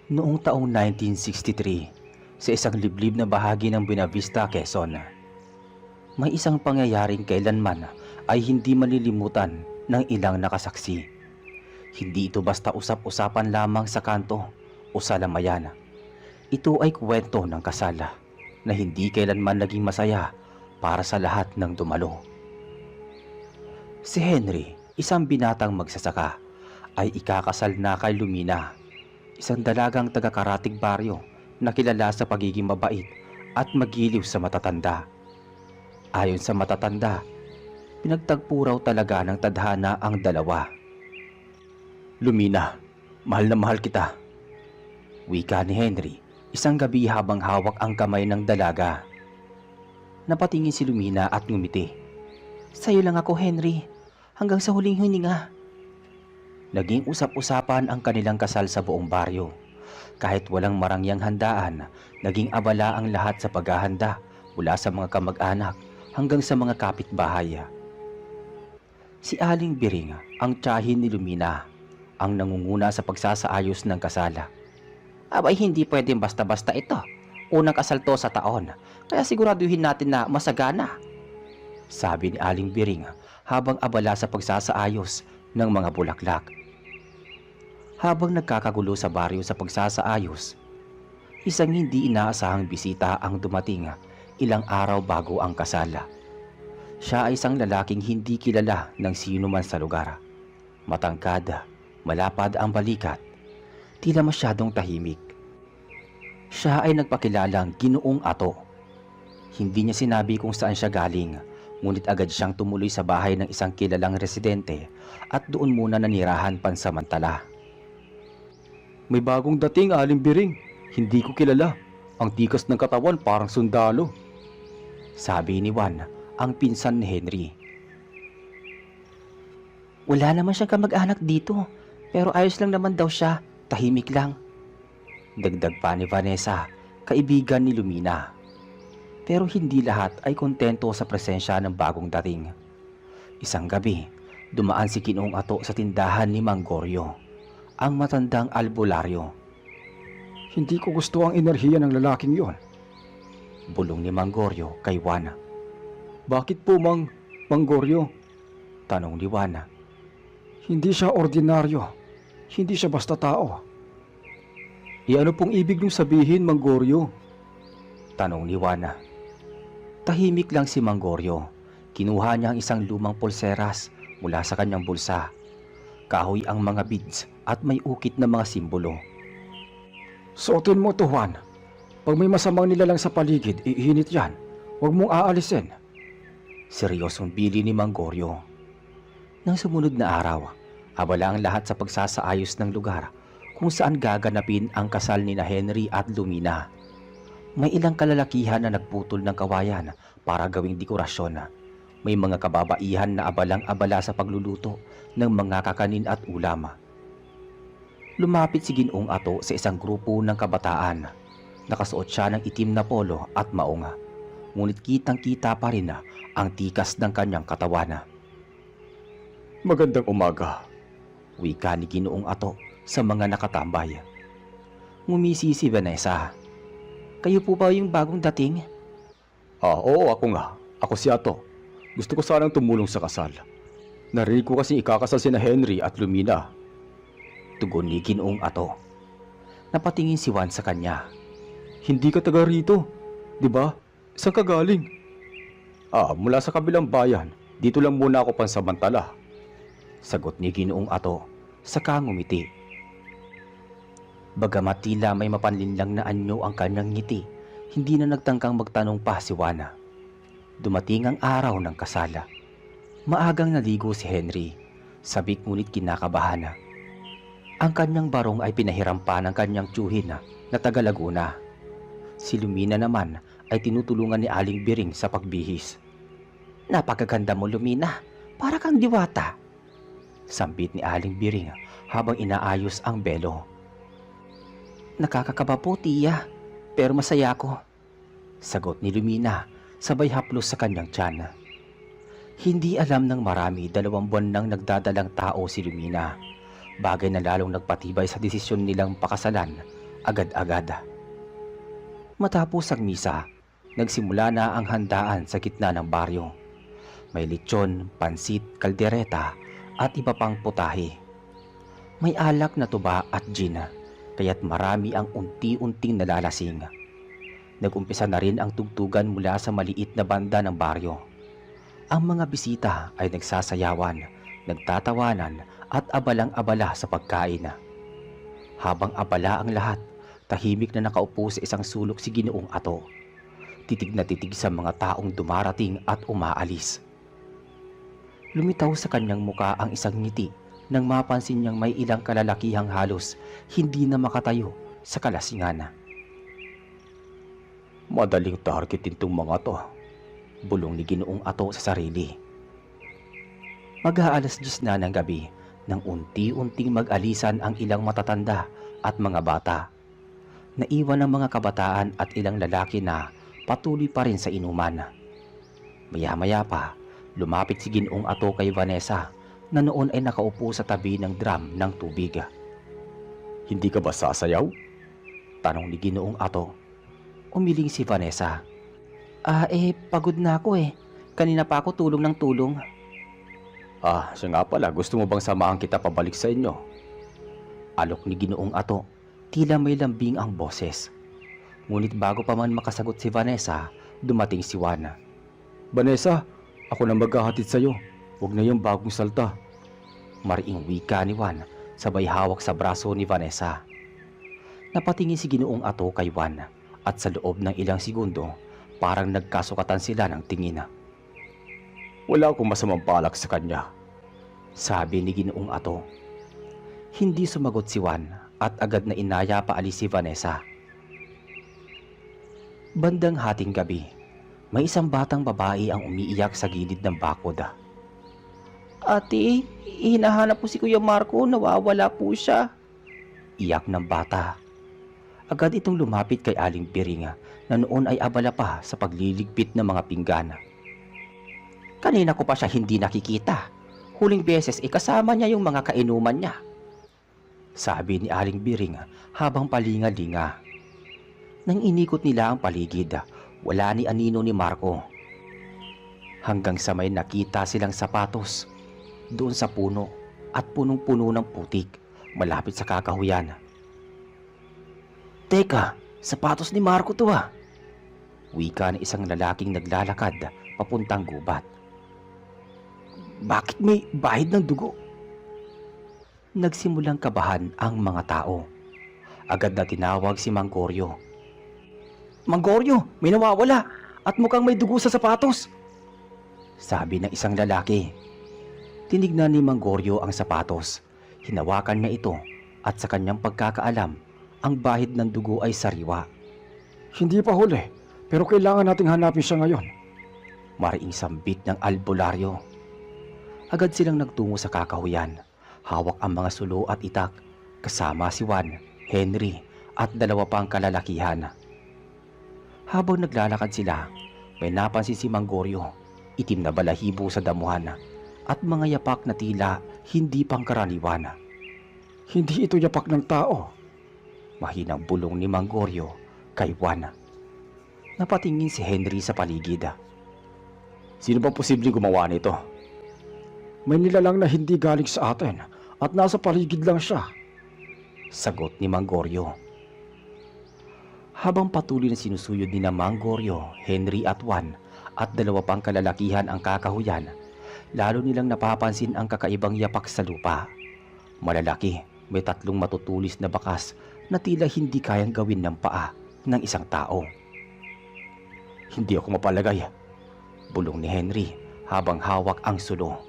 Noong taong 1963, sa isang liblib na bahagi ng Buenavista, Quezon, may isang pangyayaring kailanman ay hindi malilimutan ng ilang nakasaksi. Hindi ito basta usap-usapan lamang sa kanto o sa lamayan. Ito ay kwento ng kasal na hindi kailanman naging masaya para sa lahat ng dumalo. Si Henry, isang binatang magsasaka, ay ikakasal na kay Lumina, isang dalagang taga-Karatig Baryo na kilala sa pagiging mabait at magiliw sa matatanda. Ayon sa matatanda, pinagtagpo raw talaga ng tadhana ang dalawa. "Lumina, mahal na mahal kita," wika ni Henry isang gabi habang hawak ang kamay ng dalaga. Napatingin si Lumina at ngumiti. "Sa'yo lang ako, Henry, hanggang sa huling hininga." Naging usap-usapan ang kanilang kasal sa buong baryo. Kahit walang marangyang handaan, naging abala ang lahat sa paghahanda mula sa mga kamag-anak hanggang sa mga kapitbahay. Si Aling Biring, ang tiyahin ni Lumina, ang nangunguna sa pagsasaayos ng kasal. "Abay, hindi pwedeng basta-basta ito. Unang kasal to sa taon, kaya siguraduhin natin na masagana," sabi ni Aling Biring habang abala sa pagsasaayos ng mga bulaklak. Habang nagkakagulo sa baryo sa pagsasaayos, isang hindi inaasahang bisita ang dumating ilang araw bago ang kasal. Siya ay isang lalaking hindi kilala ng sino man sa lugar. Matangkad, malapad ang balikat, tila masyadong tahimik. Siya ay nagpakilalang Ginoong Ato. Hindi niya sinabi kung saan siya galing, ngunit agad siyang tumuloy sa bahay ng isang kilalang residente at doon muna nanirahan pansamantala. "May bagong dating, Aling Biring. Hindi ko kilala. Ang tikas ng katawan parang sundalo," sabi ni Juan, ang pinsan ni Henry. "Wala naman siyang kamag-anak dito, pero ayos lang naman daw siya, tahimik lang," dagdag pa ni Vanessa, kaibigan ni Lumina. Pero hindi lahat ay kontento sa presensya ng bagong dating. Isang gabi, dumaan si Ginoong Ato sa tindahan ni Mang Goryo, ang matandang albularyo. Hindi ko gusto ang enerhiya ng lalaking yon. Bulong ni Mang Goryo kay Juan. Bakit po, Mang Goryo? Tanong ni Juan. Hindi siya ordinaryo. Hindi siya basta tao. Ano pong ibig niyong sabihin, Mang Goryo? Tanong ni Juan. Tahimik lang si Mang Goryo. Kinuha niya ang isang lumang pulseras mula sa kanyang bulsa. Kahoy ang mga beads at may ukit na mga simbolo. "Suotin mo to, Juan. Pag may masamang nilalang sa paligid, iinit yan. Huwag mong aalisin." Seryosong bili ni Mang Goryo. Nang sumunod na araw, abala ang lahat sa pagsasaayos ng lugar kung saan gaganapin ang kasal ni na Henry at Lumina. May ilang kalalakihan na nagputol ng kawayan para gawing dekorasyon. May mga kababaihan na abalang-abala sa pagluluto ng mga kakanin at ulam. Lumapit si Ginoong Ato sa isang grupo ng kabataan. Nakasuot siya ng itim na polo at maong, ngunit kitang-kita pa rin ang tikas ng kanyang katawan. "Magandang umaga," wika ni Ginoong Ato sa mga nakatambay. Ngumisi si Vanessa. "Kayo po ba yung bagong dating?" Oo, ako nga. Ako si Ato. Gusto ko sanang tumulong sa kasal. Narinig ko kasi ikakasal sina Henry at Lumina." Tugon ni Ginoong Ato. Napatingin si Juan sa kanya. "Hindi ka taga rito, di ba? Saan ka galing?" Mula sa kabilang bayan. Dito lang muna ako pansamantala." Sagot ni Ginoong Ato, saka ngumiti. Bagamat tila may mapanlinlang na anyo ang kanyang ngiti, hindi na nagtangkang magtanong pa si Juan. Dumating ang araw ng kasal. Maagang naligo si Henry, sabik ngunit kinakabahan. Ang kanyang barong ay pinahiram pa ng kanyang tiyuhin na taga Laguna. Si Lumina naman ay tinutulungan ni Aling Biring sa pagbihis. "Napakaganda mo, Lumina. Para kang diwata," sambit ni Aling Biring habang inaayos ang belo. "Nakakakaba po, tiya, pero masaya ako," sagot ni Lumina, sabay haplos sa kanyang tiyan. Hindi alam ng marami 2 buwan nang nagdadalang tao si Lumina, bagay na lalong nagpatibay sa desisyon nilang pakasalan agad-agad. Matapos ang misa, nagsimula na ang handaan sa gitna ng baryo. May lechon, pansit, kaldereta at iba pang putahe. May alak na tuba at gin, kaya't marami ang unti-unting nalalasing. Nag-umpisa na rin ang tugtugan mula sa maliit na banda ng baryo. Ang mga bisita ay nagsasayawan, nagtatawanan at abalang-abala sa pagkain. Habang abala ang lahat, tahimik na nakaupo sa isang sulok si Ginoong Ato. Titig na titig sa mga taong dumarating at umaalis. Lumitaw sa kanyang muka ang isang ngiti nang mapansin niyang may ilang kalalakihang halos hindi na makatayo sa kalasingan. Madaling targetin tong mga to, bulong ni Ginoong Ato sa sarili. Mag-aalas 10 na ng gabi nang unti-unting mag-alisan ang ilang matatanda at mga bata. Naiwan ang mga kabataan at ilang lalaki na patuloy pa rin sa inuman. Maya-maya pa, lumapit si Ginoong Ato kay Vanessa na noon ay nakaupo sa tabi ng drum ng tubig. Hindi ka ba sasayaw? Tanong ni Ginoong Ato. Umiling si Vanessa. Pagod na ako eh. Kanina pa ako tulong ng tulong. Siya nga pala, gusto mo bang samahan kita pabalik sa inyo? Alok ni Ginoong Ato, tila may lambing ang boses. Ngunit bago pa man makasagot si Vanessa, dumating si Juan. Vanessa, ako na maghahatid sa'yo. Huwag na yung bagong salta. Mariing wika ni Juan, sabay hawak sa braso ni Vanessa. Napatingin si Ginoong Ato kay Juan at sa loob ng ilang segundo, parang nagkasukatan sila ng tingin. Wala akong masamang balak sa kanya, sabi ni Ginoong Ato. Hindi sumagot si Juan at agad na inaya paalis si Vanessa. Bandang hating gabi, may isang batang babae ang umiiyak sa gilid ng bakod. Ate, hinahanap po si Kuya Marco, nawawala po siya. Iyak ng bata. Agad itong lumapit kay Aling Biring na noon ay abala pa sa pagliligpit ng mga pinggan. Kanina ko pa siya hindi nakikita. Huling beses kasama niya yung mga kainuman niya, sabi ni Aling Biring habang palinga-linga. Nang inikot nila ang paligid, wala ni anino ni Marco. Hanggang sa may nakita silang sapatos doon sa puno at punong-puno ng putik malapit sa kakahuyan. Teka, sapatos ni Marco to ah. Wika ng isang lalaking naglalakad papuntang gubat. Bakit may bahid ng dugo? Nagsimulang kabahan ang mga tao. Agad na tinawag si Mang Goryo. Mang Goryo, may nawawala at mukhang may dugo sa sapatos, sabi ng isang lalaki. Tinignan ni Mang Goryo ang sapatos. Hinawakan niya ito at sa kanyang pagkakaalam, ang bahid ng dugo ay sariwa. Hindi pa huli, pero kailangan nating hanapin siya ngayon. Mariing sambit ng albularyo. Agad silang nagtungo sa kakahuyan. Hawak ang mga sulo at itak, kasama si Juan, Henry at dalawa pang kalalakihan. Habang naglalakad sila, may napansin si Mang Goryo, itim na balahibo sa damuhan at mga yapak na tila hindi pangkaraniwan. Hindi ito yapak ng tao, mahinang bulong ni Mang Goryo kay Juan. Napatingin si Henry sa paligid. Sino ba posibleng gumawa nito? May nilalang na hindi galing sa atin at nasa paligid lang siya, sagot ni Mang Goryo. Habang patuloy na sinusuyod ni Mang Goryo, Henry at Juan at dalawa pang kalalakihan ang kakahuyan, lalo nilang napapansin ang kakaibang yapak sa lupa. Malalaki, may tatlong matutulis na bakas na tila hindi kayang gawin ng paa ng isang tao. Hindi ako mapalagay, bulong ni Henry habang hawak ang sulo.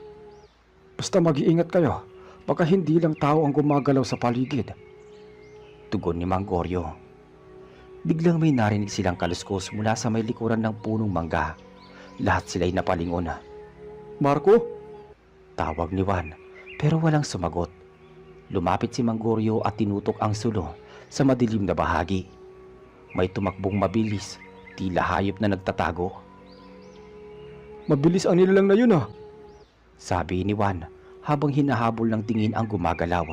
Basta mag-iingat kayo, baka hindi lang tao ang gumagalaw sa paligid, tugon ni Mang Goryo. Biglang may narinig silang kaluskos mula sa may likuran ng punong mangga. Lahat sila'y napalingon. Marco? Tawag ni Juan, pero walang sumagot. Lumapit si Mang Goryo at tinutok ang sulo sa madilim na bahagi. May tumakbong mabilis, tila hayop na nagtatago. Mabilis ang nilalang na yun ah, sabi ni Juan habang hinahabol ng tingin ang gumagalaw.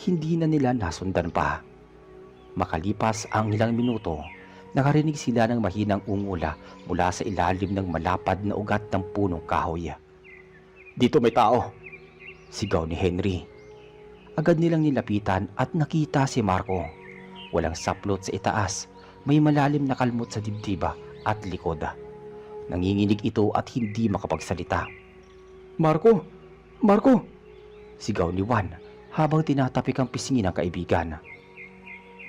Hindi na nila nasundan pa. Makalipas ang ilang minuto, nakarinig sila ng mahinang ungula mula sa ilalim ng malapad na ugat ng punong kahoy. Dito may tao! Sigaw ni Henry. Agad nilang nilapitan at nakita si Marco. Walang saplot sa itaas, may malalim na kalmot sa dibdiba at likod. Nanginginig ito at hindi makapagsalita. Marco! Marco! Sigaw ni Juan habang tinatapik ang pisngi ng kaibigan.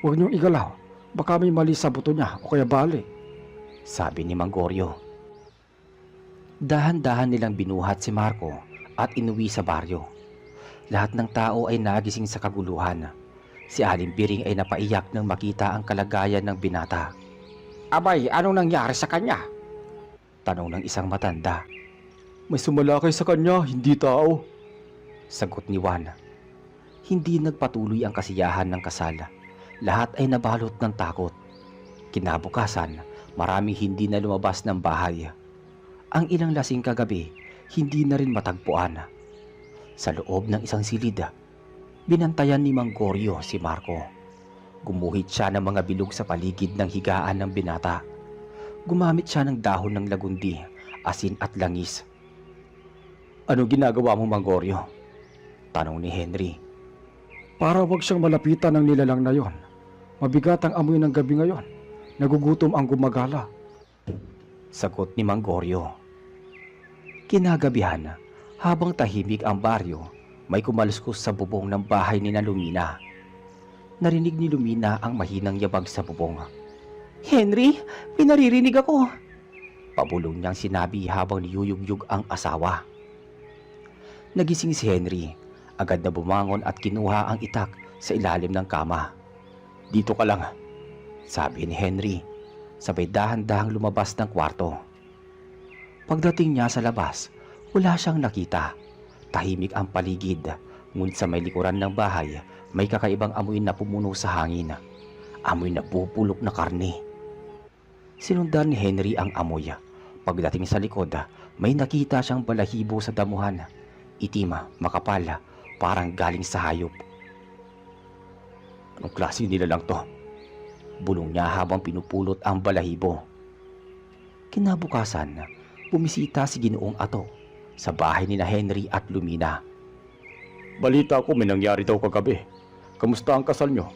Huwag niyong igalaw. Baka may mali sa buto niya o kaya bali. Sabi ni Manggorio. Dahan-dahan nilang binuhat si Marco at inuwi sa baryo. Lahat ng tao ay nagising sa kaguluhan. Si Aling Biring ay napaiyak nang makita ang kalagayan ng binata. Abay, anong nangyari sa kanya? Tanong ng isang matanda. May sumalakay sa kanya, hindi tao. Sagot ni Juan. Hindi nagpatuloy ang kasiyahan ng kasal. Lahat ay nabalot ng takot. Kinabukasan, maraming hindi na lumabas ng bahay. Ang ilang lasing kagabi, hindi na rin matagpuan. Sa loob ng isang silid, binantayan ni Manggorio si Marco. Gumuhit siya ng mga bilog sa paligid ng higaan ng binata. Gumamit siya ng dahon ng lagundi, asin at langis. Anong ginagawa mo, Manggorio? Tanong ni Henry. Para wag siyang malapitan ng nilalang na yon. Mabigat ang amoy ng gabi ngayon. Nagugutom ang gumagala. Sagot ni Manggorio. Kinagabihan, habang tahimik ang baryo, may kumaluskos sa bubong ng bahay ni Lumina. Narinig ni Lumina ang mahinang yabag sa bubong. Henry, pinaririnig ako. Pabulong niyang sinabi habang niyuyugyug ang asawa. Nagising si Henry. Agad na bumangon at kinuha ang itak sa ilalim ng kama. Dito ka lang, sabi ni Henry. Sabay dahan-dahang lumabas ng kwarto. Pagdating niya sa labas, wala siyang nakita. Tahimik ang paligid, ngunit sa may likuran ng bahay, may kakaibang amoy na pumuno sa hangin. Amoy na pupulok na karne. Sinundan ni Henry ang amoy. Pagdating sa likod, may nakita siyang balahibo sa damuhan. Itim, makapal, parang galing sa hayop. Anong klase nila lang to? Bulong niya habang pinupulot ang balahibo. Kinabukasan, bumisita si Ginoong Ato sa bahay ni na Henry at Lumina. Balita ko may nangyari daw kagabi. Kamusta ang kasal nyo?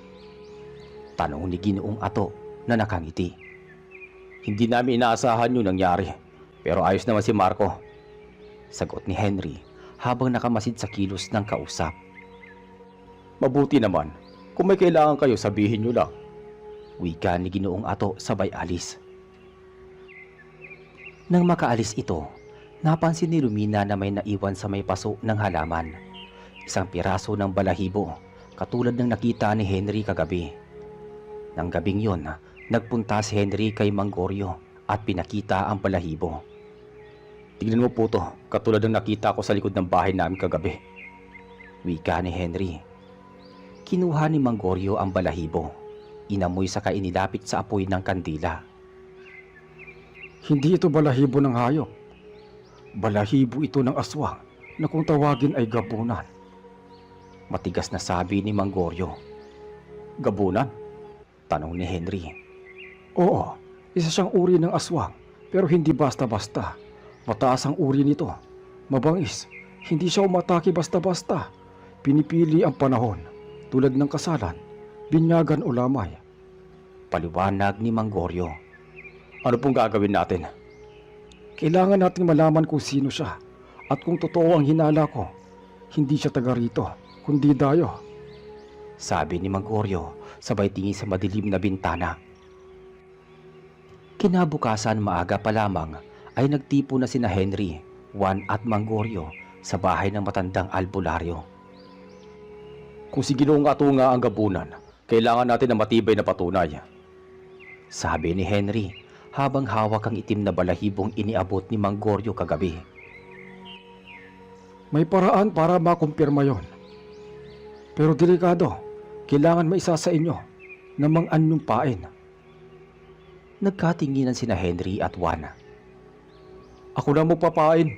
Tanong ni Ginoong Ato na nakangiti. Hindi namin inaasahan yung nangyari. Pero ayos naman si Marco. Sagot ni Henry habang nakamasid sa kilos ng kausap. Mabuti naman. Kung may kailangan kayo, sabihin nyo lang. Wika ni Ginoong Ato sabay alis. Nang makaalis ito, napansin ni Lumina na may naiwan sa may paso ng halaman. Isang piraso ng balahibo, katulad ng nakita ni Henry kagabi. Nang gabing yon, nagpunta si Henry kay Manggorio at pinakita ang balahibo. Tignan mo po to, katulad ng nakita ko sa likod ng bahay namin kagabi. Wika ni Henry. Kinuha ni Manggorio ang balahibo. Inamoy saka inilapit sa apoy ng kandila. Hindi ito balahibo ng hayop. Balahibo ito ng aswang na kung tawagin ay gabunan. Matigas na sabi ni Manggorio. Gabunan? Tanong ni Henry. Oo, isa siyang uri ng aswang pero hindi basta-basta. Mataas ang uri nito. Mabangis. Hindi siya umatake basta-basta. Pinipili ang panahon tulad ng kasalan, binyagan o lamay. Paliwanag ni Manggorio. Ano pong gagawin natin? Kailangan nating malaman kung sino siya at kung totoo ang hinala ko. Hindi siya taga rito, kundi dayo. Sabi ni Manggorio sabay tingin sa madilim na bintana. Kinabukasan maaga pa lamang ay nagtipo na sina Henry, Juan at Manggorio sa bahay ng matandang albularyo. Kung si Ginoong Ato nga ang gabunan, kailangan natin ng matibay na patunay. Sabi ni Henry habang hawak ang itim na balahibong iniabot ni Manggorio kagabi. May paraan para makumpirma yon. Pero delikado, kailangan maisa sa inyo na mang-anyumpain. Nagkatinginan sina Henry at Juan. Ako na magpapain.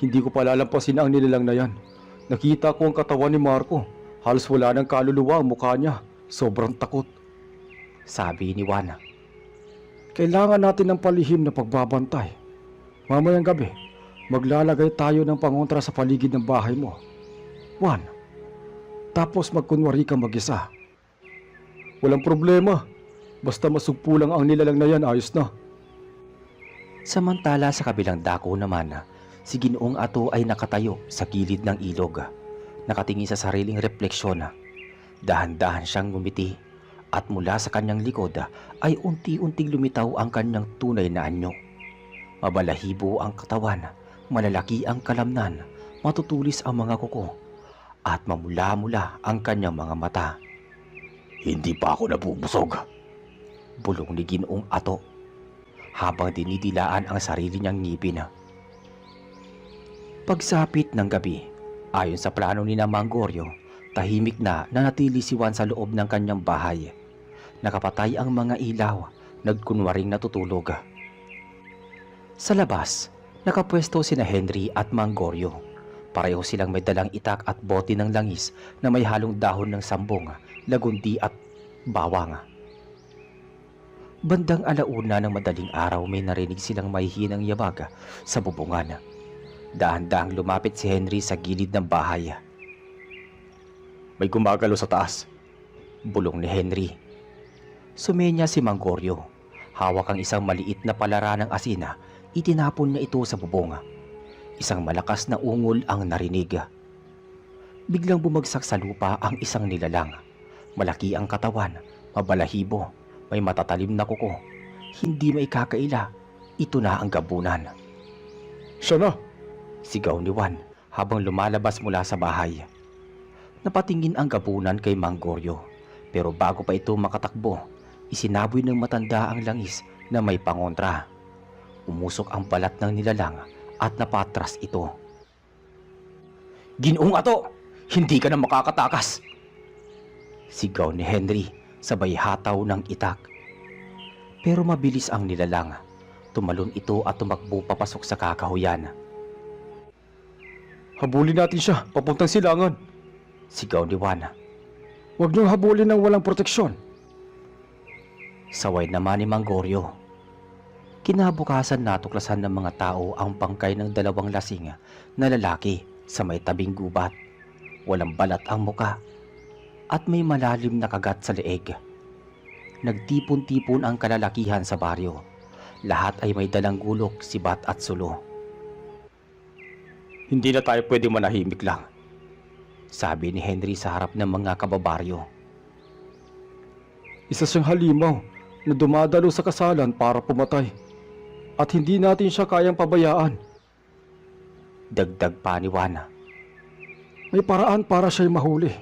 Hindi ko palalampasin ang nilalang na yan. Nakita ko ang katawan ni Marco. Halos wala ng kaluluwa ang mukha niya. Sobrang takot. Sabi ni Juan. Kailangan natin ng palihim na pagbabantay. Mamayang gabi, maglalagay tayo ng pangontra sa paligid ng bahay mo. Juan, tapos magkunwari ka mag-isa. Walang problema. Basta masugpo lang ang nilalang na yan, ayos na. Samantala sa kabilang dako naman, si Ginoong Ato ay nakatayo sa gilid ng ilog. Nakatingin sa sariling refleksyon. Dahan-dahan siyang ngumiti at mula sa kanyang likod ay unti-unting lumitaw ang kanyang tunay na anyo. Mabalahibo ang katawan, malalaki ang kalamnan, matutulis ang mga kuko at mamula-mula ang kanyang mga mata. Hindi pa ako nabubusog, bulong ni Ginoong Ato habang dinidilaan ang sarili niyang ngipin. Pagsapit ng gabi, ayon sa plano ni Mangorio, tahimik na nanatili si Juan sa loob ng kanyang bahay. Nakapatay ang mga ilaw, nagkunwaring natutulog. Sa labas, nakapwesto sina Henry at Mangorio. Pareho silang may dalang itak at bote ng langis na may halong dahon ng sambong, lagundi at bawang. Bandang alauna ng madaling araw may narinig silang mahihinang yabag sa bubungan. Dahan-dahang lumapit si Henry sa gilid ng bahay. May gumagalo sa taas, bulong ni Henry. Sumenya si Mangorio. Hawak ang isang maliit na palara ng asina, itinapon niya ito sa bubong. Isang malakas na ungol ang narinig. Biglang bumagsak sa lupa ang isang nilalang. Malaki ang katawan, mabalahibo, may matatalim na kuko. Hindi maikakaila, ito na ang gabunan. Siya na! Sigaw ni Juan habang lumalabas mula sa bahay. Napatingin ang gabunan kay Mangorio, pero bago pa ito makatakbo, isinaboy ng matanda ang langis na may pangontra. Umusok ang balat ng nilalang at napatras ito. Ginoong Ato, hindi ka na makakatakas! Sigaw ni Henry sabay hataw ng itak. Pero mabilis ang nilalang. Tumalon ito at tumakbo papasok sa kakahuyan. Habulin natin siya, papuntang silangan. Sigaw ni Juan. Huwag niyong habulin ng walang proteksyon. Saway naman ni Mangorio. Kinabukasan natuklasan ng mga tao ang bangkay ng dalawang lasing na lalaki sa may tabing gubat. Walang balat ang muka at may malalim na kagat sa leeg. Nagtipon-tipon ang kalalakihan sa baryo. Lahat ay may dalang gulok, sibat at sulo. Hindi na tayo pwede manahimik lang, sabi ni Henry sa harap ng mga kababaryo. Isa siyang halimaw na dumadalo sa kasalan para pumatay. At hindi natin siya kayang pabayaan. Dagdag pa ni Juan. May paraan para siya'y mahuli.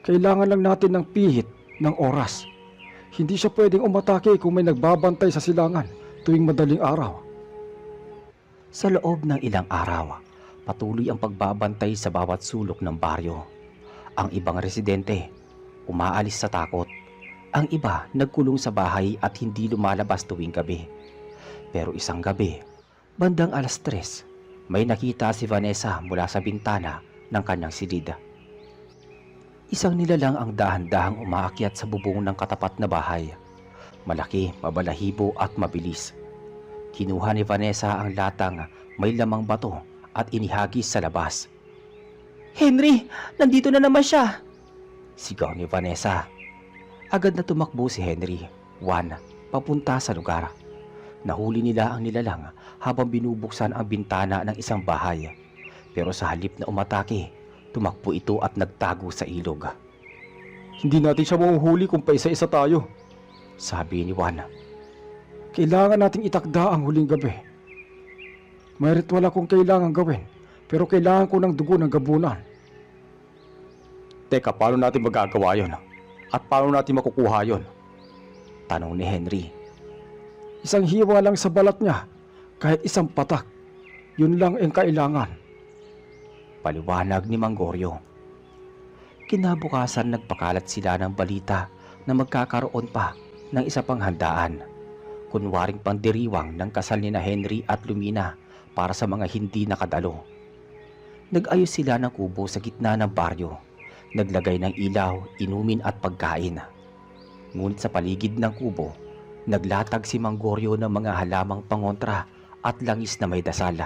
Kailangan lang natin ng pihit, ng oras. Hindi siya pwedeng umatake kung may nagbabantay sa silangan tuwing madaling araw. Sa loob ng ilang araw, patuloy ang pagbabantay sa bawat sulok ng baryo. Ang ibang residente, umaalis sa takot. Ang iba nagkulong sa bahay at hindi lumalabas tuwing gabi. Pero isang gabi, bandang 3:00, may nakita si Vanessa mula sa bintana ng kanyang silid. Isang nilalang ang dahan-dahang umaakyat sa bubong ng katapat na bahay. Malaki, mabalahibo at mabilis. Kinuha ni Vanessa ang latang may lamang bato at inihagis sa labas. Henry, nandito na naman siya! Sigaw ni Vanessa. Agad na tumakbo si Henry, Juan, papunta sa lugar. Nahuli nila ang nilalang habang binubuksan ang bintana ng isang bahay. Pero sa halip na umatake, tumakbo ito at nagtago sa ilog. Hindi natin siya mahuhuli kung paisa-isa tayo, sabi ni Juan. Kailangan nating itakda ang huling gabi. May ritual akong kailangan gawin, pero kailangan ko ng dugo ng gabunan. Teka, paano natin magagawa yon? At paano natin makukuha yon? Tanong ni Henry. Isang hiwa lang sa balat niya, kahit isang patak. Yun lang ang kailangan. Paliwanag ni Mangorio. Kinabukasan nagpakalat sila ng balita na magkakaroon pa ng isa pang handaan. Kunwaring pandiriwang ng kasal ni na Henry at Lumina para sa mga hindi nakadalo. Nag-ayos sila ng kubo sa gitna ng baryo. naglagay ng ilaw, inumin at pagkain. Ngunit sa paligid ng kubo, naglatag si Mang Goryo ng mga halamang pangontra at langis na may dasal.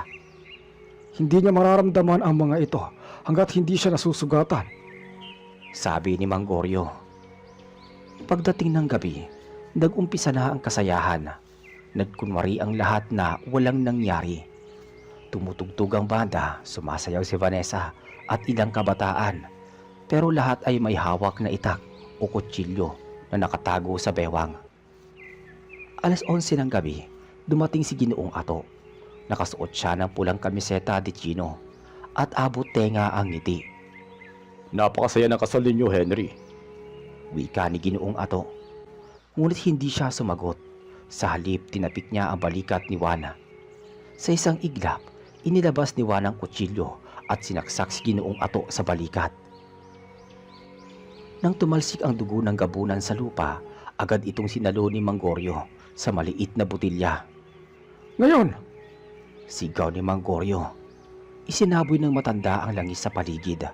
Hindi niya mararamdaman ang mga ito hanggat hindi siya nasusugatan. Sabi ni Mang Goryo. Pagdating ng gabi, nag-umpisa na ang kasayahan. Nagkunwari ang lahat na walang nangyari. Tumutugtog ang banda, sumasayaw si Vanessa at ilang kabataan. Pero lahat ay may hawak na itak o kutsilyo na nakatago sa bewang. Alas 11 ng gabi, dumating si Ginoong Ato. Nakasuot siya ng pulang kamiseta de chino at abot tenga ang ngiti. Napakasaya ng kasal ninyo, Henry. Wika ni Ginoong Ato. Ngunit hindi siya sumagot. Sa halip, tinapik niya ang balikat ni Juana. Sa isang iglap, inilabas ni Juana ang kutsilyo at sinaksak si Ginoong Ato sa balikat. Nang tumalsik ang dugo ng gabunan sa lupa, agad itong sinalo ni Mang Goryo sa maliit na butilya. Ngayon, Sigaw ni Mang Goryo. Isinaboy ng matanda ang langis sa paligid.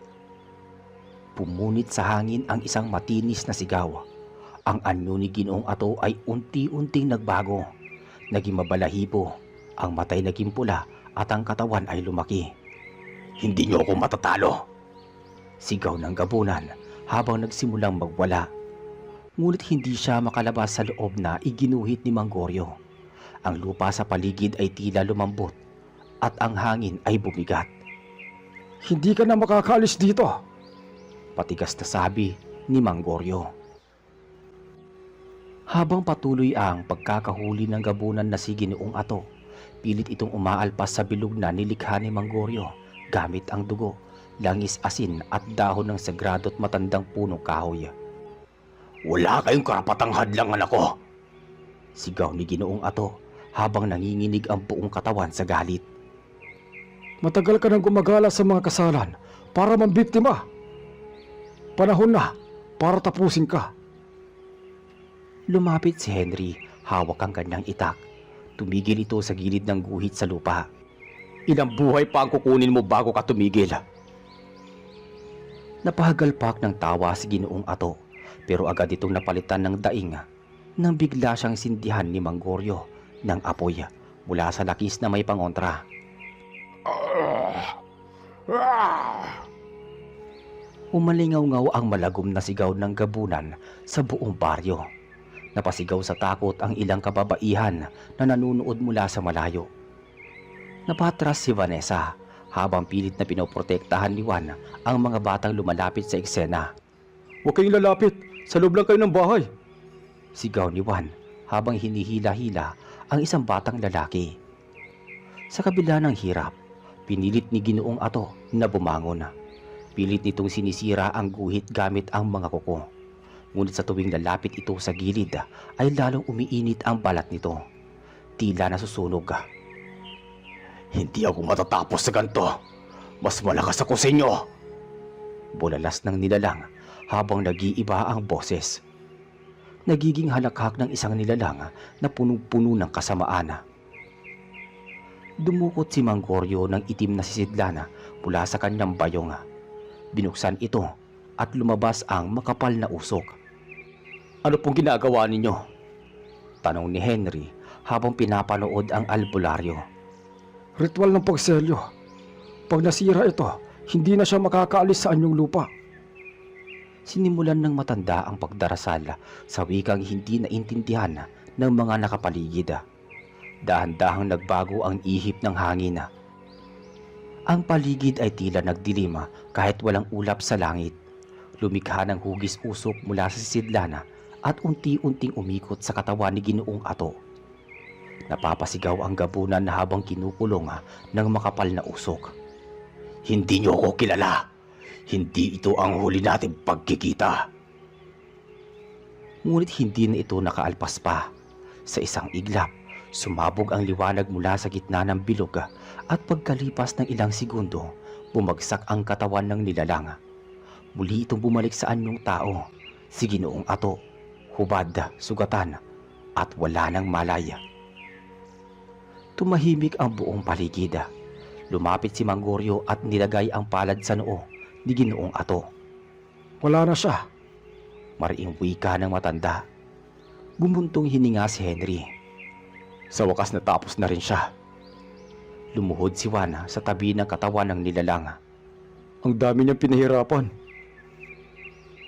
Pumunit sa hangin ang isang matinis na sigaw. Ang anyo ni Ginoong Ato ay unti-unting nagbago. Naging mabalahibo, ang matay naging pula at ang katawan ay lumaki. Hindi niyo ako matatalo! Sigaw ng gabunan habang nagsimulang magwala. Ngunit hindi siya makalabas sa loob na iginuhit ni Mang Goryo. Ang lupa sa paligid ay tila lumambot at ang hangin ay bumigat. hindi ka na makakaalis dito. Patigas na sabi ni Mang Goryo. Habang patuloy ang pagkakahuli ng gabunan na si Ginoong Ato, pilit itong umaalpas sa bilog na nilikha ni Mang Goryo gamit ang dugo, langis, asin at dahon ng sagrado't matandang punong kahoy. Wala kayong karapatang hadlangan ako! Sigaw ni Ginoong Ato habang nanginginig ang buong katawan sa galit. Matagal ka nang gumagala sa mga kasalan para mambiktima. Panahon na para tapusin ka. Lumapit si Henry, hawak ang kanyang itak. Tumigil ito sa gilid ng guhit sa lupa. Ilang buhay pa ang kukunin mo bago ka tumigil? Napahagalpak ng tawa si Ginoong Ato, pero agad itong napalitan ng daing nang bigla siyang sindihan ni Mang Goryo ng apoy mula sa lakis na may pangontra. Umalingaw-ngaw ang malagom na sigaw ng gabunan sa buong baryo. Napasigaw sa takot ang ilang kababaihan na nanunood mula sa malayo. Napatras si Vanessa habang pilit na pinoprotektahan ni Juan ang mga batang lumalapit sa eksena. Huwag kayong lalapit. Sa loob lang kayo ng bahay. Sigaw ni Juan habang hinihila-hila ang isang batang lalaki. Sa kabila ng hirap, pinilit ni Ginoong Ato na bumangon. Pilit nitong sinisira ang guhit gamit ang mga kuko. Ngunit sa tuwing lalapit ito sa gilid ay lalong umiinit ang balat nito. Tila nasusunog. Hindi ako matatapos sa ganito. Mas malakas ako sa inyo! Bulalas ng nilalang habang nag-iiba ang boses. Nagiging halakhak ng isang nilalang na punong-puno ng kasamaan. Dumukot si Mang Goryo ng itim na sisidlana mula sa kanyang bayong. Binuksan ito at lumabas ang makapal na usok. Ano pong ginagawa ninyo? Tanong ni Henry habang pinapanood ang albularyo. Ritual ng pagselyo. Pag nasira ito, hindi na siya makakaalis sa anyong lupa. Sinimulan ng matanda ang pagdarasal sa wikang hindi naintindihan ng mga nakapaligid. Dahan-dahang nagbago ang ihip ng hangin. Ang paligid ay tila nagdilim kahit walang ulap sa langit. Lumikha ng hugis usok mula sa sisidlana at unti-unting umikot sa katawan ni Ginoong Ato. Napapasigaw ang gabunan na habang kinukulong ng makapal na usok. Hindi niyo ako kilala. Hindi ito ang huli nating pagkikita. Ngunit hindi na ito nakaalpas pa. Sa isang iglap, sumabog ang liwanag mula sa gitna ng bilog at pagkalipas ng ilang segundo, bumagsak ang katawan ng nilalang. Muli itong bumalik sa anyong tao, si Ginoong Ato, hubad, sugatan, at wala ng malay. Tumahimik ang buong paligid. Lumapit si Mang Goryo at nilagay ang palad sa noo ni Ginoong Ato. Wala na siya. Mariing wika ng matanda. Bumuntong hininga si Henry. Sa wakas natapos na rin siya. Lumuhod si Juan sa tabi ng katawan ng nilalang. Ang dami niyang pinahirapan.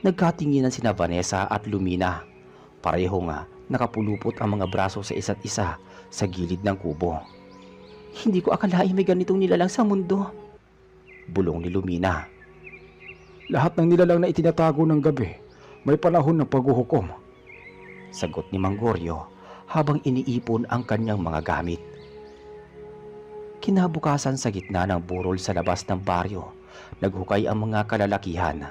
Nagkatinginan sina Vanessa at Lumina. Parehong nakapulupot ang mga braso sa isa't isa sa gilid ng kubo. Hindi ko akalain may ganitong nilalang sa mundo. Bulong ni Lumina. Lahat ng nilalang na itinatago ng gabi, may panahon ng paghuhukom. Sagot ni Mang Goryo habang iniipon ang kanyang mga gamit. Kinabukasan sa gitna ng burol sa labas ng baryo, naghukay ang mga kalalakihan.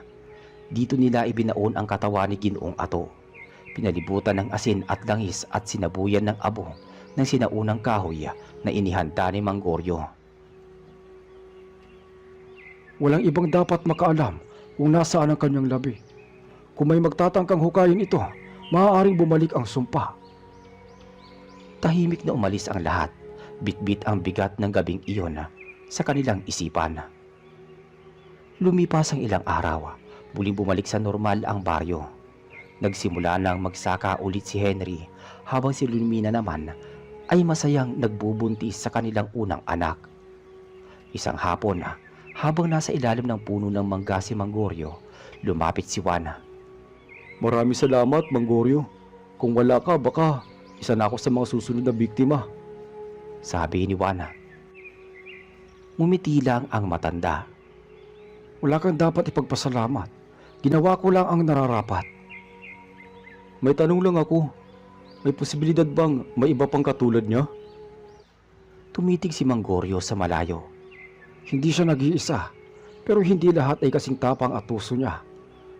Dito nila ibinaon ang katawan ni Ginoong Ato. Pinalibutan ng asin at langis at sinabuyan ng abo ng sinaunang kahoy na inihanda ni Mang Goryo. Walang ibang dapat makaalam kung nasaan ang kanyang labi. Kung may magtatangkang hukayin ito, maaaring bumalik ang sumpa. Tahimik na umalis ang lahat. Bitbit ang bigat ng gabing iyon sa kanilang isipan. Lumipas ang ilang araw, muling bumalik sa normal ang baryo. Nagsimula nang magsaka ulit si Henry habang si Lumina naman ay masayang nagbubuntis sa kanilang unang anak. Isang hapon, habang nasa ilalim ng puno ng mangga si Mang Goryo, lumapit si Juan. Maraming salamat, Mang Goryo. Kung wala ka, baka isa na ako sa mga susunod na biktima. Sabi ni Juan. Ngumiti lang ang matanda. Wala kang dapat ipagpasalamat. Ginawa ko lang ang nararapat. May tanong lang ako. May posibilidad bang may iba pang katulad niya? Tumitig si Mang Goryo sa malayo. Hindi siya nag-iisa, pero hindi lahat ay kasing tapang at puso niya.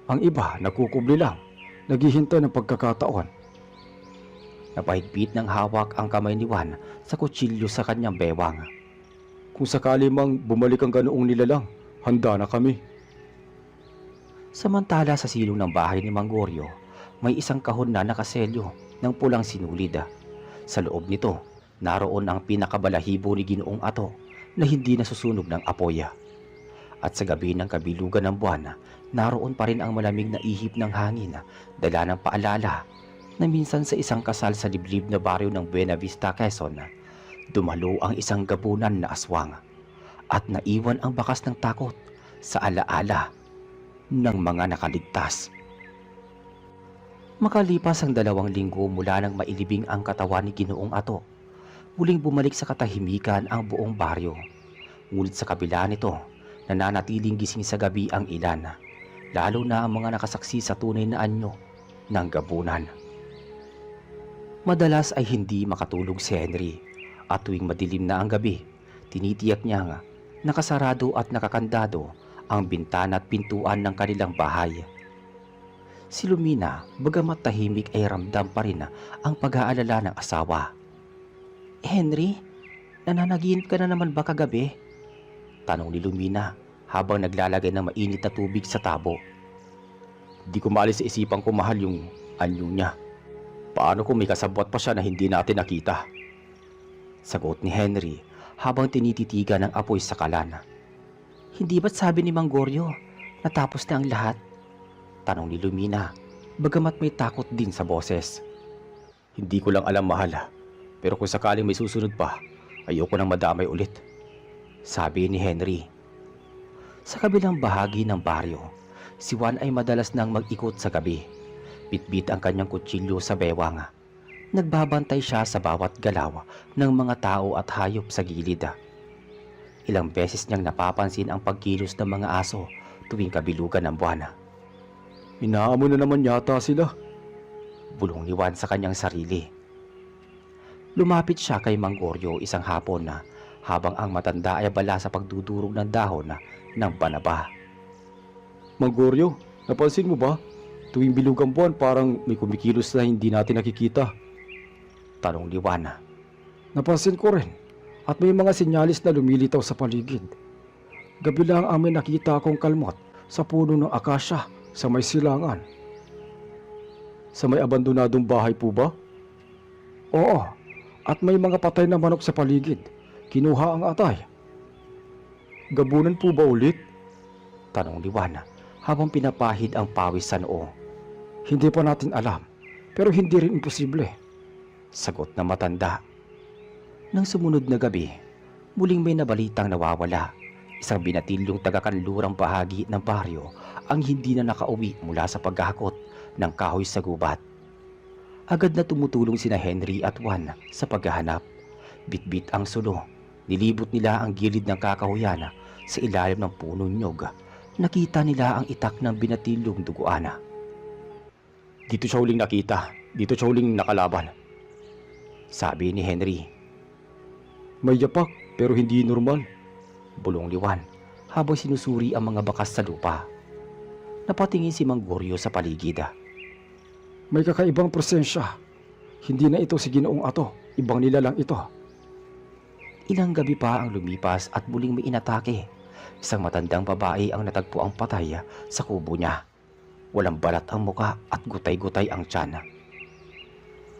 Ang iba nagkukubli lang, naghihintay ng pagkakataon. Napahigpit ng hawak ang kamay ni Juan sa kutsilyo sa kanyang bewang. Kung sakali mang bumalik ang ganoong nilalang, handa na kami. Samantala sa silong ng bahay ni Mang Goryo, may isang kahon na nakaselyo ng pulang sinulid. Sa loob nito, naroon ang pinakabalahibo ni Ginoong Ato na hindi nasusunog ng apoy. At sa gabi ng kabilugan ng buwan, naroon pa rin ang malamig na ihip ng hangin, dala ng paalala na minsan sa isang kasal sa liblib na baryo ng Buena Vista, Quezon, dumalo ang isang gabunan na aswang at naiwan ang bakas ng takot sa alaala ng mga nakaligtas. Makalipas ang 2 linggo mula nang mailibing ang katawan ni Ginoong Ato, muling bumalik sa katahimikan ang buong baryo. Ngunit sa kabila nito, nananatiling gising sa gabi ang ilan, lalo na ang mga nakasaksi sa tunay na anyo ng gabunan. Madalas ay hindi makatulog si Henry at tuwing madilim na ang gabi, tinitiyak niya nakasarado at nakakandado ang bintana at pintuan ng kanilang bahay. Si Lumina, bagamat tahimik ay ramdam pa rin ang pag-aalala ng asawa. Henry, nananaginip ka na naman ba kagabi? Tanong ni Lumina habang naglalagay ng mainit na tubig sa tabo. Di ko maalis sa isipan ko mahal yung anyo niya. Paano kung may kasabwat pa siya na hindi natin nakita? Sagot ni Henry habang tinititigan ng apoy sa kalan. Hindi ba't sabi ni Mang Goryo, natapos na ang lahat? Tanong ni Lumina, bagamat may takot din sa boses. Hindi ko lang alam mahal, pero kung sakaling may susunod pa, ayoko nang madamay ulit. Sabi ni Henry. Sa kabilang bahagi ng baryo, si Juan ay madalas nang mag-ikot sa gabi. Bitbit ang kanyang kutsilyo sa bewang. Nagbabantay siya sa bawat galaw ng mga tao at hayop sa gilid. Ilang beses niyang napapansin ang pagkilos ng mga aso tuwing kabilugan ng buwan. Inaamo na naman yata sila. Bulong ni Juan sa kanyang sarili. Lumapit siya kay Mang Goryo isang hapon na habang ang matanda ay abala sa pagdudurog ng dahon ng banaba. Mang Goryo, napansin mo ba? Tuwing bilog ang buwan parang may kumikilos na hindi natin nakikita. Tanong ni Juan. Napansin ko rin at may mga sinyalis na lumilitaw sa paligid. Gabi lang ang may nakita akong kalmot sa puno ng akasya sa may silangan. Sa may abandonadong bahay po ba? Oo, at may mga patay na manok sa paligid. Kinuha ang atay. Gabunan po ba ulit? Tanong ni Juan habang pinapahid ang pawis sa noo. Hindi pa natin alam, pero hindi rin imposible. Sagot ng matanda. Nang sumunod na gabi, muling may nabalitang nawawala. Isang binatilyong taga-kanlurang bahagi ng baryo ang hindi na nakauwi mula sa paghahakot ng kahoy sa gubat. Agad na tumutulong sina Henry at Juan sa paghahanap. Bitbit ang sulo. Nilibot nila ang gilid ng kakahuyan sa ilalim ng punong nyog. Nakita nila ang itak ng binatilyong duguan. Dito siya huling nakita. Dito siya huling nakalaban, sabi ni Henry. May yapak pero hindi normal. Bulong ni Juan habang sinusuri ang mga bakas sa lupa. Napatingin si Mang Goryo sa paligid. May kakaibang presensya. Hindi na ito si Ginoong Ato, ibang nilalang ito. Ilang gabi pa ang lumipas at muling may inatake. Isang matandang babae ang natagpo ang patay sa kubo niya. Walang balat ang muka at gutay-gutay ang tiyan.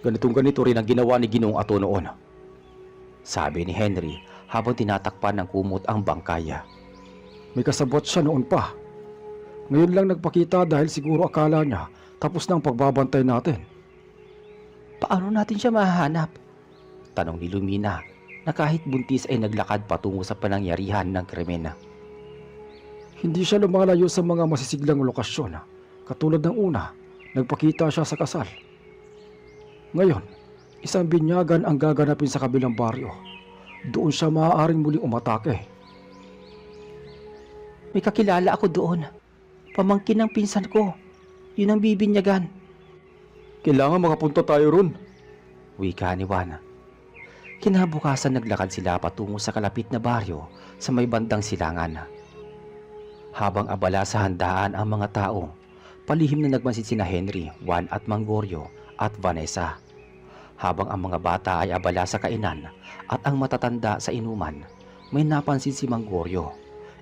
Ganito rin ang ginawa ni Ginoong Ato noon, sabi ni Henry habang tinatakpan ng kumot ang bangkaya. May kasabot siya noon pa. Ngayon lang nagpakita dahil siguro akala niya tapos na ang pagbabantay natin. Paano natin siya mahahanap? Tanong ni Lumina na kahit buntis ay naglakad patungo sa panangyarihan ng krimen. Hindi siya lumalayo sa mga masisiglang lokasyon. Katulad ng una, nagpakita siya sa kasal. Ngayon, isang binyagan ang gaganapin sa kabilang baryo. Doon siya maaaring muling umatake. May kakilala ako doon. Pamangkin ng pinsan ko. Yun ang bibinyagan. Kailangan makapunta tayo ron, wika ni Juan. Kinabukasan naglakad sila patungo sa kalapit na baryo sa may bandang silangan. Habang abala sa handaan ang mga tao, palihim na nagmansid sina Henry, Juan at Mang Goryo at Vanessa. Habang ang mga bata ay abala sa kainan at ang matatanda sa inuman, may napansin si Mang Goryo,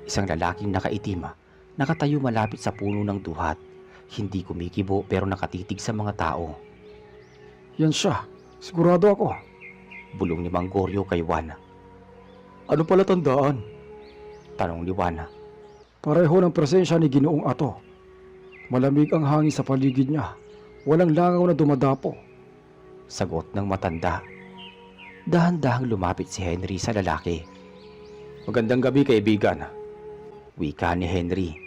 isang lalaking nakaitim, nakatayo malapit sa puno ng duhat. Hindi kumikibo pero nakatitig sa mga tao. Yan siya, sigurado ako, bulong ni Mang Goryo kay Juan. Ano pala tandaan? Tanong ni Juan. Pareho ng presensya ni Ginoong Ato. Malamig ang hangin sa paligid niya. Walang langaw na dumadapo. Sagot ng matanda. Dahan-dahang lumapit si Henry sa lalaki. Magandang gabi, kaibigan, wika ni Henry.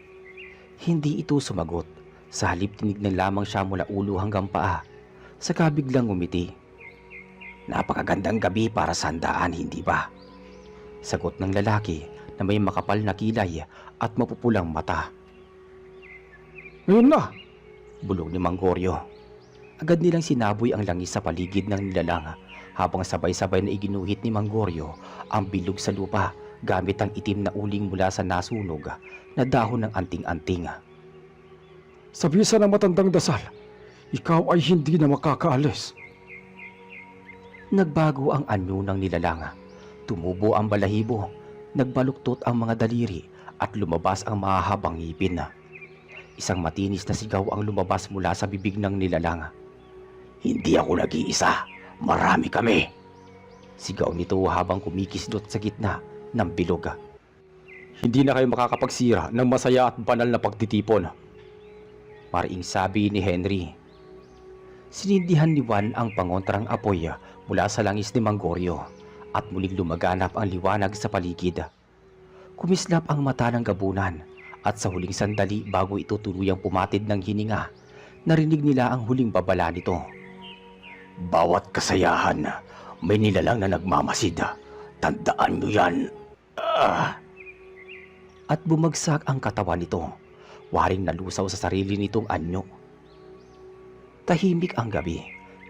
Hindi ito sumagot. Sa halip tinignan lamang siya mula ulo hanggang paa. Saka biglang ngumiti. Napakagandang gabi para sa handaan, hindi ba? Sagot ng lalaki na may makapal na kilay at mapupulang mata. Ngayon na! Bulong ni Mang Goryo. Agad nilang sinaboy ang langis sa paligid ng nilalang habang sabay-sabay na iginuhit ni Mang Goryo ang bilog sa lupa gamit ang itim na uling mula sa nasunog na dahon ng anting-anting. Sa bisa ng matandang dasal, ikaw ay hindi na makakaalis. Nagbago ang anyo ng nilalang. Tumubo ang balahibo, nagbaluktot ang mga daliri at lumabas ang mahahabang ngipin. Isang matinis na sigaw ang lumabas mula sa bibig ng nilalang. Hindi ako nag-iisa, marami kami. Sigaw nito habang kumikislot sa gitna ng bilog. Hindi na kayo makakapagsira ng masaya at banal na pagtitipon, mariing sabi ni Henry. Sinindihan ni Juan ang pangontrang apoy mula sa langis ni Mang Goryo at muling lumaganap ang liwanag sa paligid. Kumislap ang mata ng gabunan at sa huling sandali bago ito tuluyang pumatid ng hininga, narinig nila ang huling babala nito. Bawat kasayahan, may nilalang na nagmamasid. Tandaan niyo yan. At bumagsak ang katawan nito. Waring nalusaw sa sarili nitong anyo. Tahimik ang gabi,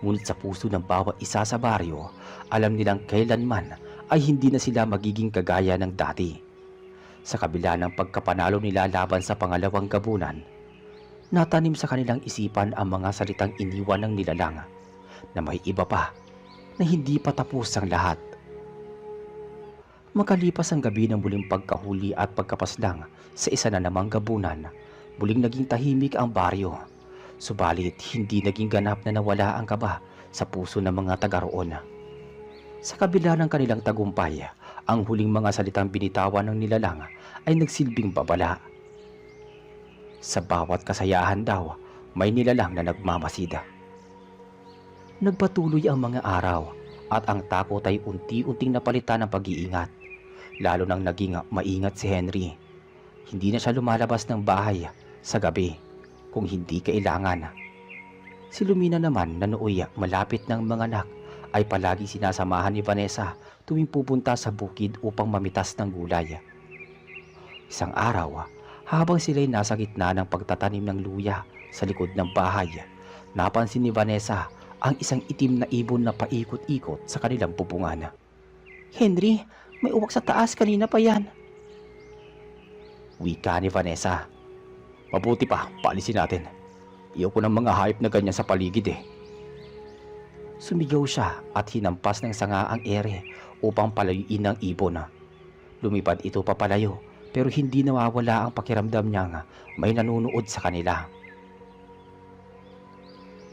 ngunit sa puso ng bawat isa sa baryo, alam nilang kailanman ay hindi na sila magiging kagaya ng dati. Sa kabila ng pagkapanalo nila laban sa pangalawang gabunan, natanim sa kanilang isipan ang mga salitang iniwan ng nilalang na may iba pa, na hindi pa tapos ang lahat. Makalipas ang gabi ng muling pagkahuli at pagkapaslang sa isa na namang gabunan, muling naging tahimik ang baryo. Subalit hindi naging ganap na nawala ang kaba sa puso ng mga taga-roon. Sa kabila ng kanilang tagumpay, ang huling mga salitang binitawan ng nilalang ay nagsilbing babala. Sa bawat kasayahan daw, may nilalang na nagmamasida. Nagpatuloy ang mga araw at ang takot ay unti-unting napalitan ng pag-iingat. Lalo nang naging maingat si Henry. Hindi na siya lumalabas ng bahay sa gabi kung hindi kailangan. Si Lumina naman na nooy malapit ng mga anak ay palagi sinasamahan ni Vanessa tuwing pupunta sa bukid upang mamitas ng gulay. Isang araw, habang sila'y nasa gitna ng pagtatanim ng luya sa likod ng bahay, napansin ni Vanessa ang isang itim na ibon na paikot-ikot sa kanilang pupungan. "Henry, may uwak sa taas, kanina pa yan," wika ni Vanessa. "Mabuti pa, paalisin natin. Iyaw ko ng mga hayop na ganyan sa paligid eh." Sumigaw siya at hinampas ng sanga ang ere upang palayuin ang ibon. Lumipad ito papalayo pero hindi nawawala ang pakiramdam niyang may nanunood sa kanila.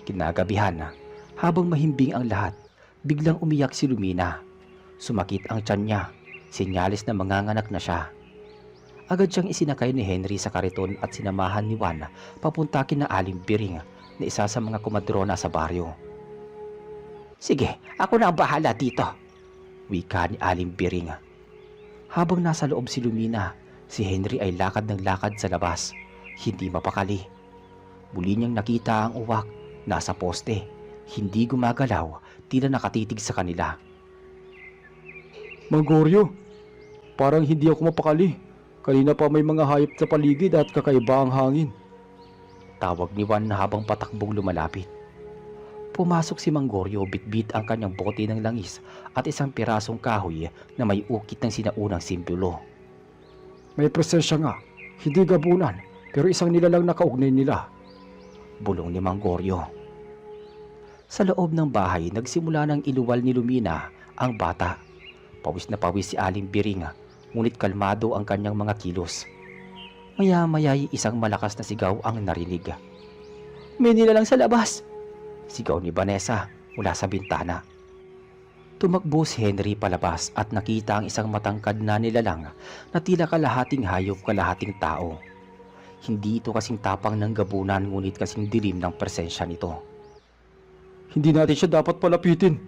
Kinagabihan, habang mahimbing ang lahat, biglang umiyak si Lumina. Sumakit ang tiyan niya, sinyalis na manganganak na siya. Agad siyang isinakay ni Henry sa kariton at sinamahan ni Juan papunta kina Aling Biring na isa sa mga kumadrona sa baryo. "Sige, ako na ang bahala dito," wika ni Aling Biring. Habang nasa loob si Lumina, si Henry ay lakad ng lakad sa labas, hindi mapakali. Muli niyang nakita ang uwak, nasa poste, hindi gumagalaw, tila nakatitig sa kanila. Mang Goryo, parang hindi ako mapakali. Kanina pa may mga hayop sa paligid at kakaiba ang hangin. Tawag ni Juan habang patakbong lumalapit. Pumasok si Mang Goryo, bitbit ang kanyang bote ng langis at isang pirasong kahoy na may ukit ng sinaunang simbolo. May presensya nga, hindi gabunan, pero isang nilalang nakaugnay nila. Bulong ni Mang Goryo. Sa loob ng bahay, nagsimula ng iluwal ni Lumina ang bata. Pawis na pawis si Aling Biring, ngunit kalmado ang kanyang mga kilos. Maya-maya'y isang malakas na sigaw ang narinig. "May nilalang sa labas!" sigaw ni Vanessa mula sa bintana. Tumakbo si Henry palabas at nakita ang isang matangkad na nilalang na tila kalahating hayop kalahating tao. Hindi ito kasing tapang ng gabunan ngunit kasing dilim ng presensya nito. "Hindi natin siya dapat palapitin,"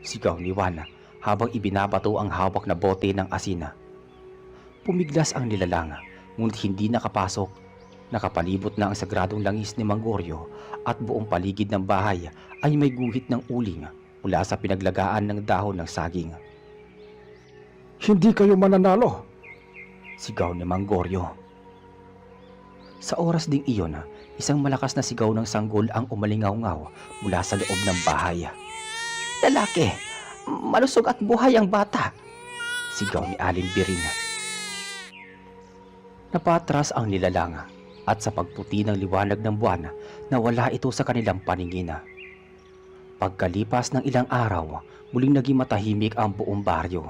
sigaw ni Juan habang ibinabato ang hawak na bote ng asin. Pumiglas ang nilalang ngunit hindi nakapasok. Nakapalibot na ang sagradong langis ni Mang Goryo at buong paligid ng bahay ay may guhit ng uling mula sa pinaglagaan ng dahon ng saging. "Hindi kayo mananalo," sigaw ni Mang Goryo. Sa oras ding iyon, isang malakas na sigaw ng sanggol ang umalingaw-ngaw mula sa loob ng bahay. "Lalaki! Malusog at buhay ang bata!" sigaw ni Aling Biring. Napatras ang nilalang at sa pagputi ng liwanag ng buwan, nawala ito sa kanilang paningin. Pagkalipas ng ilang araw, muling naging matahimik ang buong baryo.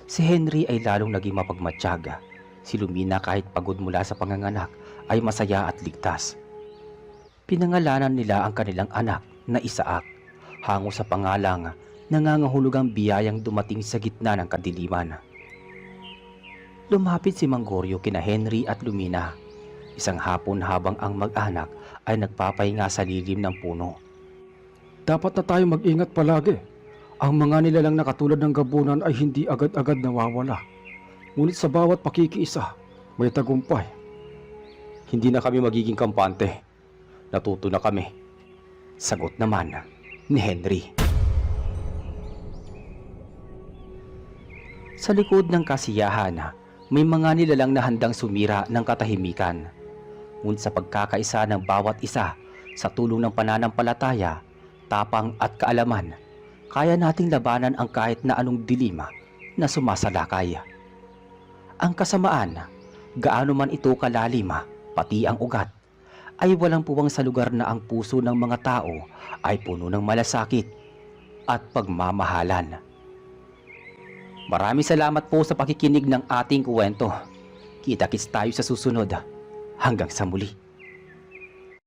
Si Henry ay lalong naging mapagmatsyag. Si Lumina kahit pagod mula sa panganganak ay masaya at ligtas. Pinangalanan nila ang kanilang anak na Isaac, hango sa pangalang nangangahulugang biyayang dumating sa gitna ng kadiliman. Lumapit si Mang Goryo kina Henry at Lumina. Isang hapon habang ang mag-anak ay nagpapahinga sa lilim ng puno. "Dapat na tayo mag-ingat palagi. Ang mga nilalang na katulad ng gabunan ay hindi agad-agad nawawala. Ngunit sa bawat pakikiisa, may tagumpay." "Hindi na kami magiging kampante. Natuto na kami," sagot naman ni Henry. Sa likod ng kasiyahan, may mga nilalang na handang sumira ng katahimikan. Ngunit sa pagkakaisa ng bawat isa, sa tulong ng pananampalataya, tapang at kaalaman, kaya nating labanan ang kahit na anong dilima na sumasalakay. Ang kasamaan, gaano man ito kalalim, pati ang ugat, ay walang puwang sa lugar na ang puso ng mga tao ay puno ng malasakit at pagmamahalan. Maraming salamat po sa pakikinig ng ating kwento. Kita-kits tayo sa susunod. Hanggang sa muli.